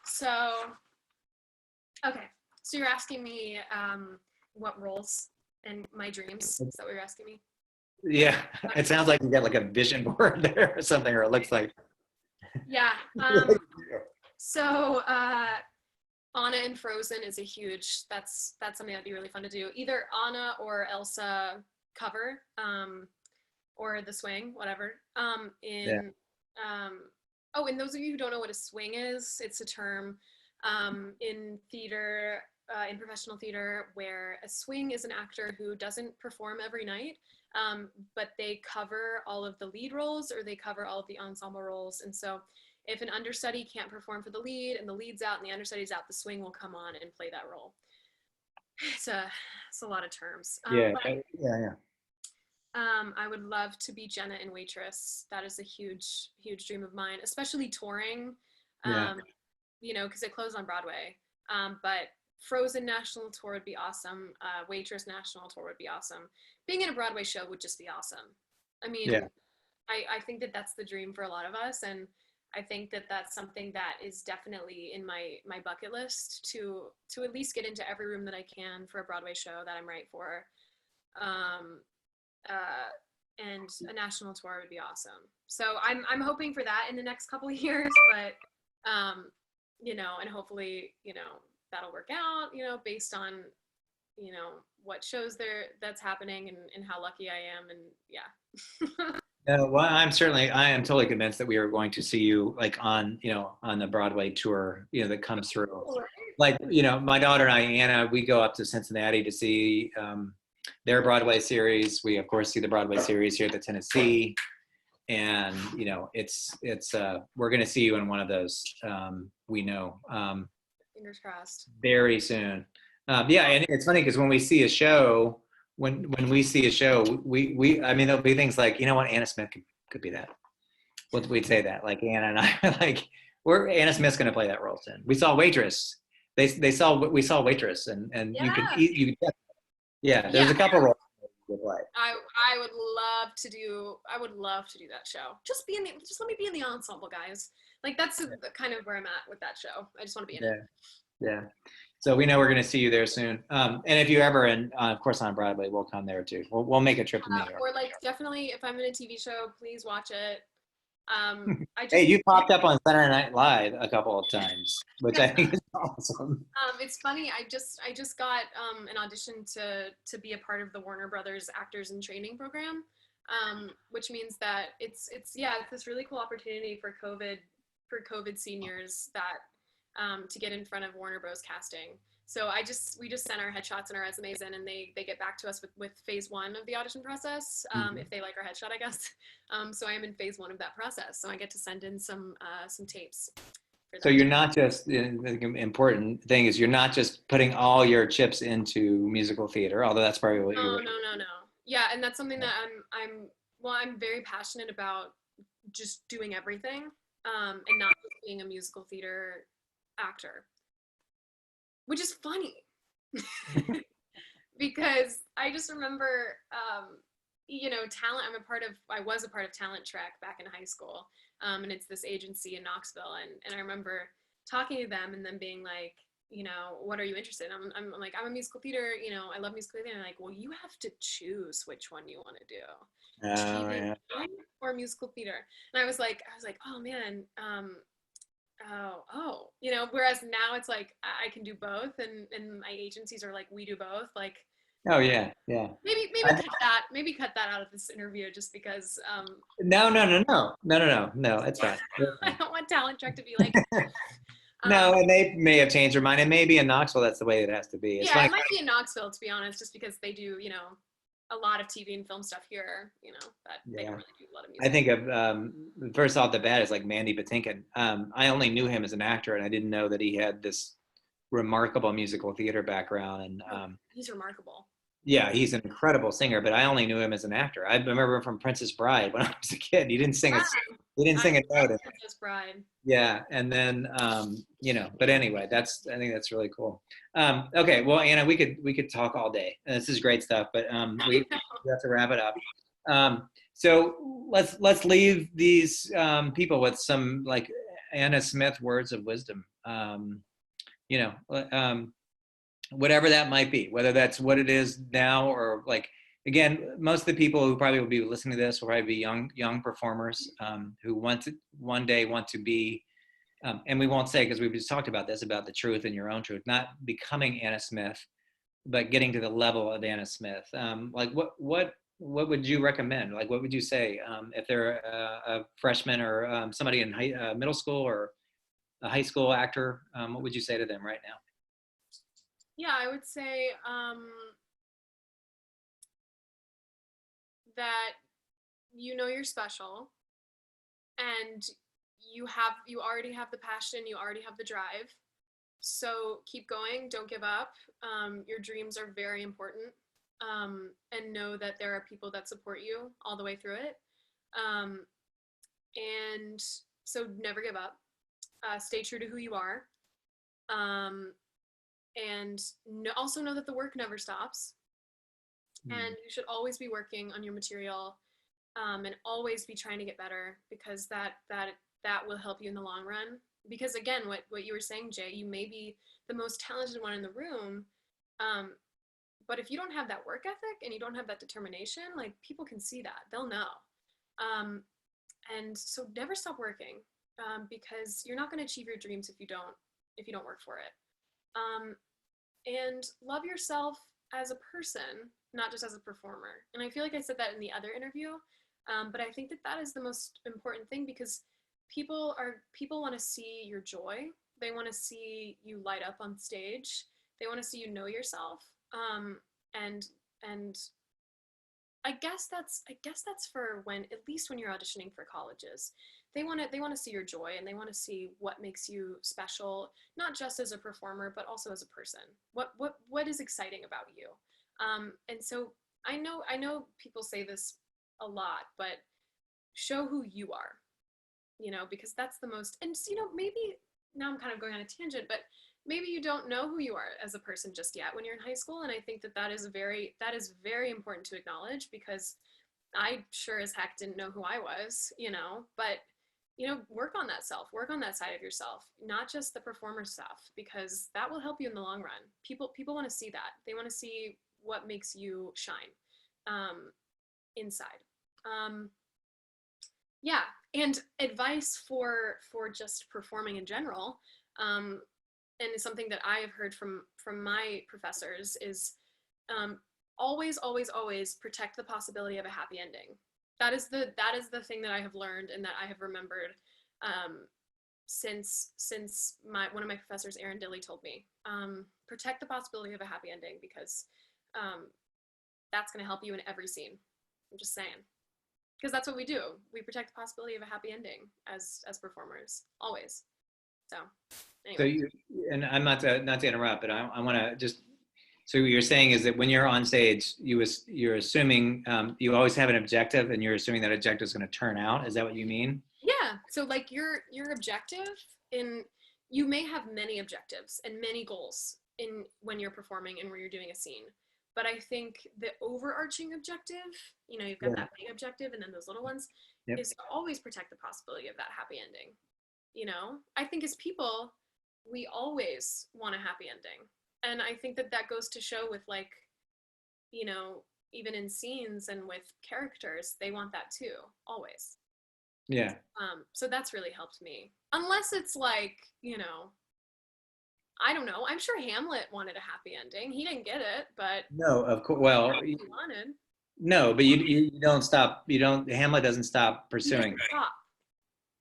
So, okay. So you're asking me what roles and my dreams. Is that what you're asking me? Yeah, it sounds like you got like a vision board there or something, or it looks like. Yeah. So Anna in Frozen is a huge. That's something that'd be really fun to do. Either Anna or Elsa cover, or the swing, whatever. And those of you who don't know what a swing is, it's a term in theater, in professional theater, where a swing is an actor who doesn't perform every night, but they cover all of the lead roles or they cover all of the ensemble roles. And so if an understudy can't perform for the lead and the lead's out and the understudy's out, the swing will come on and play that role. It's a lot of terms. Yeah, But yeah. I would love to be Jenna in Waitress. That is a huge, huge dream of mine, especially touring, Yeah. because it closed on Broadway. But Frozen National Tour would be awesome. Waitress National Tour would be awesome. Being in a Broadway show would just be awesome. I mean, Yeah. I think that that's the dream for a lot of us. And I think that that's something that is definitely in my bucket list to at least get into every room that I can for a Broadway show that I'm right for. And a national tour would be awesome. So I'm hoping for that in the next couple of years, but and hopefully, that'll work out, based on, what shows that's happening and how lucky I am. And yeah. No, well, I am totally convinced that we are going to see you like on the Broadway tour, that comes through. Like, my daughter and I, Anna, we go up to Cincinnati to see their Broadway series. We of course see the Broadway series here at the Tennessee, and it's we're going to see you in one of those. We know. Fingers crossed. Very soon. Yeah, and it's funny because when we see a show, we I mean there'll be things like, Anna Smith could be that. We'd say that, like Anna and I are like, Anna Smith's going to play that role soon. We saw Waitress. We saw Waitress, and Yeah. you could yeah. There's a couple roles you could play. I would love to do that show. Just let me be in the ensemble, guys. Like that's kind of where I'm at with that show. I just want to be in it. Yeah. So we know we're going to see you there soon. And if you ever, of course, on Broadway, we'll come there too. We'll make a trip to New York. Or like definitely, if I'm in a TV show, please watch it. Hey, you popped up on Saturday Night Live a couple of times, which I think is awesome. It's funny. I just got an audition to be a part of the Warner Brothers Actors in Training program, which means that it's this really cool opportunity for COVID seniors that to get in front of Warner Bros. Casting. So we just sent our headshots and our resumes in, and they get back to us with phase 1 of the audition process, if they like our headshot, I guess. So I am in phase 1 of that process. So I get to send in some tapes. So you're not just, the important thing is you're not just putting all your chips into musical theater, although that's probably what you're. No. Yeah, and that's something that I'm very passionate about, just doing everything, and not just being a musical theater actor. Which is funny because I just remember, talent. I was a part of Talent Trek back in high school, and it's this agency in Knoxville, and I remember talking to them and them being like, you know, what are you interested in? I'm like, I'm a musical theater, you know, I love musical theater. And like, well, you have to choose which one you want to do, Oh, TV yeah. or musical theater. And I was like, oh man, you know, whereas now it's like, I can do both. And my agencies are like, we do both. Like, Oh, yeah. Yeah. I, maybe cut that out of this interview just because, no, I no, don't, no, no, no, no, no, no. It's fine. It's I fine. don't want Talent Track to be like, No, um, and they may have changed their mind. It may be in Knoxville. That's the way it has to be. It's yeah, funny. it might be in Knoxville, to be honest, just because they do, you know, a lot of TV and film stuff here, you know, that they don't Yeah. really do a lot of I music. think of first off the bat is like Mandy Patinkin. I only knew him as an actor, and I didn't know that he had this remarkable musical theater background. And No, he's remarkable. yeah, he's an incredible singer. But I only knew him as an actor. I remember him from Princess Bride when I was a kid. He didn't sing a Yeah, he didn't I sing a love note. Princess Bride. Yeah, and then but anyway, I think that's really cool. Okay, well, Anna, we could talk all day. This is great stuff, but we have to wrap it up. So let's leave these people with some like Anna Smith words of wisdom. You know, whatever that might be, whether that's what it is now or like again, most of the people who probably will be listening to this will probably be young performers who one day want to be and we won't say because we've just talked about this about the truth and your own truth, not becoming Anna Smith, but getting to the level of Anna Smith. Like what would you recommend? Like what would you say if they're a freshman or somebody in middle school or a high school actor? What would you say to them right now? Yeah, I would say that you know you're special and you already have the passion, you already have the drive. So keep going, don't give up. Your dreams are very important. And know that there are people that support you all the way through it. Um, and so never give up. Stay true to who you are. Um, and also know that the work never stops. And you should always be working on your material, and always be trying to get better because that will help you in the long run. Because again, what you were saying, Jay, you may be the most talented one in the room, um, but if you don't have that work ethic and you don't have that determination, like people can see that, they'll know. Um, and so never stop working, because you're not going to achieve your dreams if you don't work for it. Um, and love yourself as a person, not just as a performer. And I feel like I said that in the other interview, but I think that that is the most important thing because people want to see your joy. They want to see you light up on stage. They want to see you know yourself. And and I guess that's for when at least when you're auditioning for colleges. They want to see your joy and they want to see what makes you special, not just as a performer but also as a person. What is exciting about you? And so I know people say this a lot, but show who you are, you know, because that's the most, and you know, maybe now I'm kind of going on a tangent, but maybe you don't know who you are as a person just yet when you're in high school. And I think that that is very important to acknowledge because I sure as heck didn't know who I was, you know, but you know, work on that side of yourself, not just the performer stuff, because that will help you in the long run. People want to see that. They want to see what makes you shine, inside. Um, yeah, and advice for just performing in general, and it's something that I have heard from my professors is, always protect the possibility of a happy ending. That is the thing that I have learned and that I have remembered, since my one of my professors, Aaron Dilly, told me, protect the possibility of a happy ending because, um, that's going to help you in every scene. I'm just saying because that's what we do. We protect the possibility of a happy ending as performers always. So So anyway, you and I'm not to interrupt, but I want to just. So what you're saying is that when you're on stage, you're assuming you always have an objective, and you're assuming that objective is going to turn out. Is that what you mean? yeah. So like your objective in you may have many objectives and many goals in when you're performing and when you're doing a scene. But I think the overarching objective, you know, you've got Yeah. that big objective and then those little ones, Yep. is to always protect the possibility of that happy ending. You know, I think as people, we always want a happy ending. And I think that that goes to show with, like, you know, even in scenes and with characters, they want that too, always. Yeah. So that's really helped me. Unless it's like, you know, I don't know. I'm sure Hamlet wanted a happy ending. He didn't get it, but No, of course. Well, he wanted. no, but you don't stop. You don't. Hamlet doesn't stop He pursuing. doesn't stop.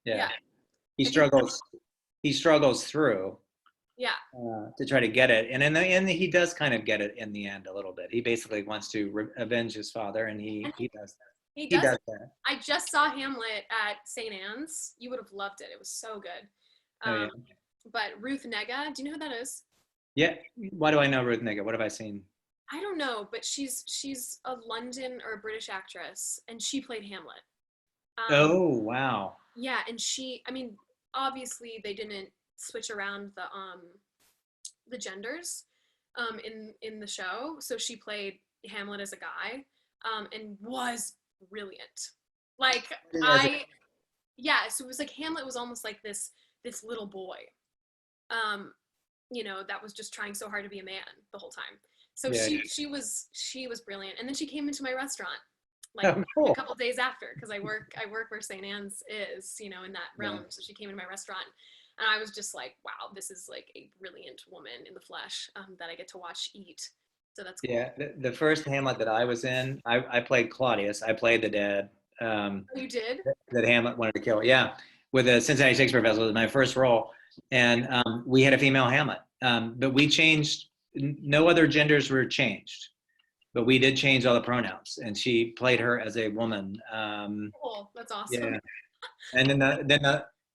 Yeah, Yeah. he I think, struggles. He struggles through yeah. to try to get it, and in the end, he does kind of get it in the end a little bit. He basically wants to avenge his father, and And he does that. he He does does it. that. I just saw Hamlet at St. Anne's. You would have loved it. It was so good. Oh yeah, Um, but Ruth Negga, do you know who that is? yeah. Why do I know Ruth Negga? What have I seen? I don't know, but she's a London or a British actress, and she played Hamlet. Oh wow. Yeah, and she, I mean, obviously they didn't switch around the genders in the show, so she played Hamlet as a guy, and was brilliant. Like, As a, I yeah, so it was like Hamlet was almost like this little boy, um, you know, that was just trying so hard to be a man the whole time. So yeah. she was brilliant, and then she came into my restaurant like Oh, a cool. couple days after, because I work where St. Anne's is, you know, in that Yeah. realm. So she came into my restaurant, and I was just like, wow, this is like a brilliant woman in the flesh, that I get to watch eat. So that's cool. Yeah. The first Hamlet that I was in, I played Claudius. I played the dad. Oh, you did? That Hamlet wanted to kill. Yeah, with the Cincinnati Shakespeare Festival was my first role, and we had a female Hamlet, but we changed. No other genders were changed, but we did change all the pronouns, and she played her as a woman. Cool. That's awesome. Yeah, and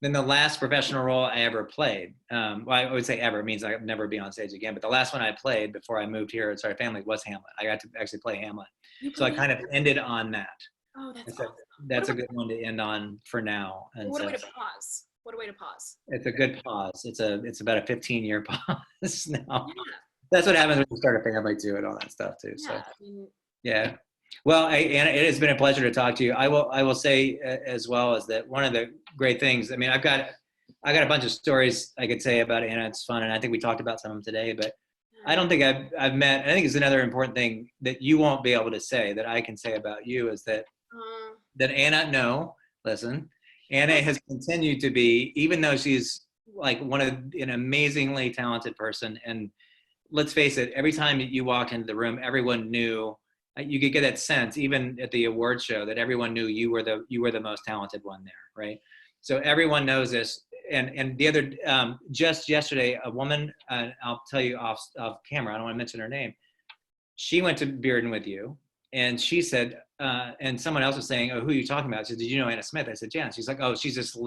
then the last professional role I ever played. Well, I would say ever means I'll never be on stage again. But the last one I played before I moved here and started family was Hamlet. I got to actually play Hamlet, You so I played kind of Hamlet. ended on that. Oh, that's I said awesome. What that's a a way, good one to end on for now. And what a so way to pause. What a way to pause. it's a good pause. It's about a 15-year pause now. Yeah. That's what happens when you start a family too and all that stuff too. Yeah. So I mean, yeah. Well, Anna, it has been a pleasure to talk to you. I will say as well as that one of the great things. I mean, I got a bunch of stories I could say about Anna. It's fun, and I think we talked about some of them today. But I don't think I've met. I think it's another important thing that you won't be able to say that I can say about you is uh, that Anna. No, listen, Anna has continued to be, even though she's like an amazingly talented person. And let's face it, every time you walk into the room, everyone knew. You could get that sense, even at the award show, that everyone knew you were the most talented one there, right? So everyone knows this. And the other, just yesterday, a woman, I'll tell you off camera. I don't want to mention her name. She went to Bearden with you, and she said, and someone else was saying, "Oh, who are you talking about?" She said, "Did you know Anna Smith?" I said, "Yeah." She's like, "Oh, she's just a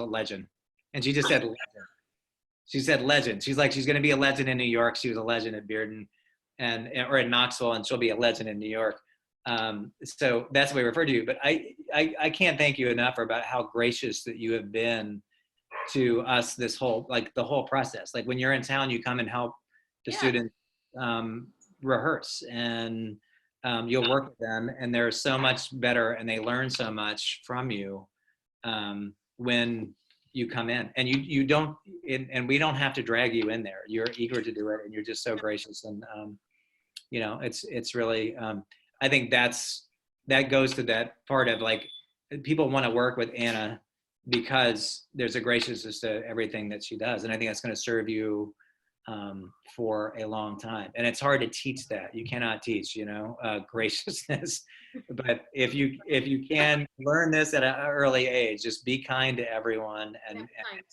legend," and she just said legend. She said legend. She's like, she's going to be a legend in New York. She was a legend at Bearden, or in Knoxville, and she'll be a legend in New York. So that's the way we refer to you. But I can't thank you enough about how gracious that you have been to us this whole the whole process. Like when you're in town, you come and help the yeah. students um, rehearse, and you'll work with them, and they're so much better, and they learn so much from you when you come in, and you don't, and we don't have to drag you in there. You're eager to do it, and you're just so gracious, and it's really I think that goes to that part of like people want to work with Anna because there's a graciousness to everything that she does, and I think that's going to serve you for a long time. And it's hard to teach that. You cannot teach, graciousness. But if you can learn this at an early age, just be kind to everyone and Kind.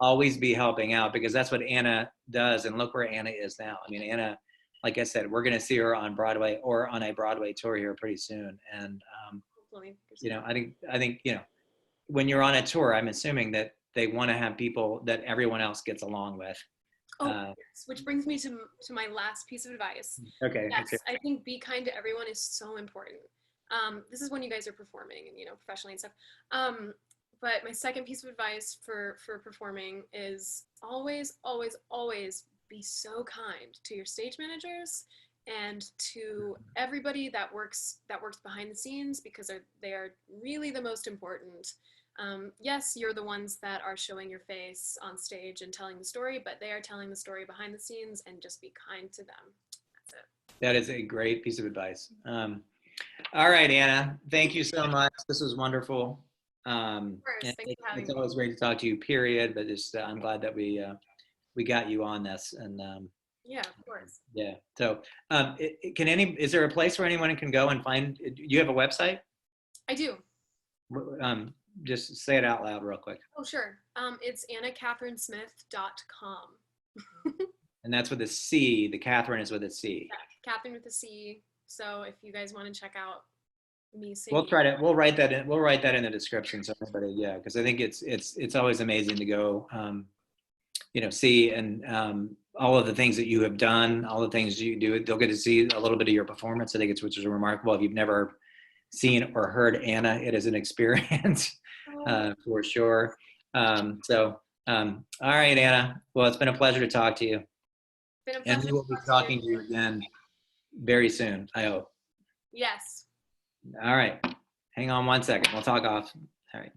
always be helping out, because that's what Anna does. And look where Anna is now. I mean, Anna, like I said, we're going to see her on Broadway or on a Broadway tour here pretty soon. And Hopefully. I think when you're on a tour, I'm assuming that they want to have people that everyone else gets along with. Oh, yes. Which brings me to my last piece of advice. Okay. Yes, I think be kind to everyone is so important. This is when you guys are performing and professionally and stuff. But my second piece of advice for performing is always, always, always be so kind to your stage managers and to everybody that works behind the scenes, because they are really the most important. Yes, you're the ones that are showing your face on stage and telling the story, but they are telling the story behind the scenes, and just be kind to them. That's it. That is a great piece of advice. All right, Anna, thank you so much. This was wonderful. Of course, thanks for having It's me. always great to talk to you, period, but just, I'm glad that we got you on this. And Yeah, of course. yeah, so is there a place where anyone can go and find, do you have a website? I do. Um, just say it out loud real quick. Oh, sure. It's AnnaCatherineSmith.com. And that's with a C. The Catherine is with a C. Yeah, Catherine with a C. So if you guys want to check out me We'll singing. try to. We'll write that in. We'll write that in the description so everybody. Yeah, because I think it's always amazing to go, see and all of the things that you have done, all the things you do. They'll get to see a little bit of your performance. I think which is remarkable. If you've never seen or heard Anna, it is an experience for sure. All right, Anna. Well, it's been a pleasure to talk to you. Been a And pleasure we will to be talk talking to you again very soon, I hope. Yes. All right. Hang on one second. We'll talk off. All right.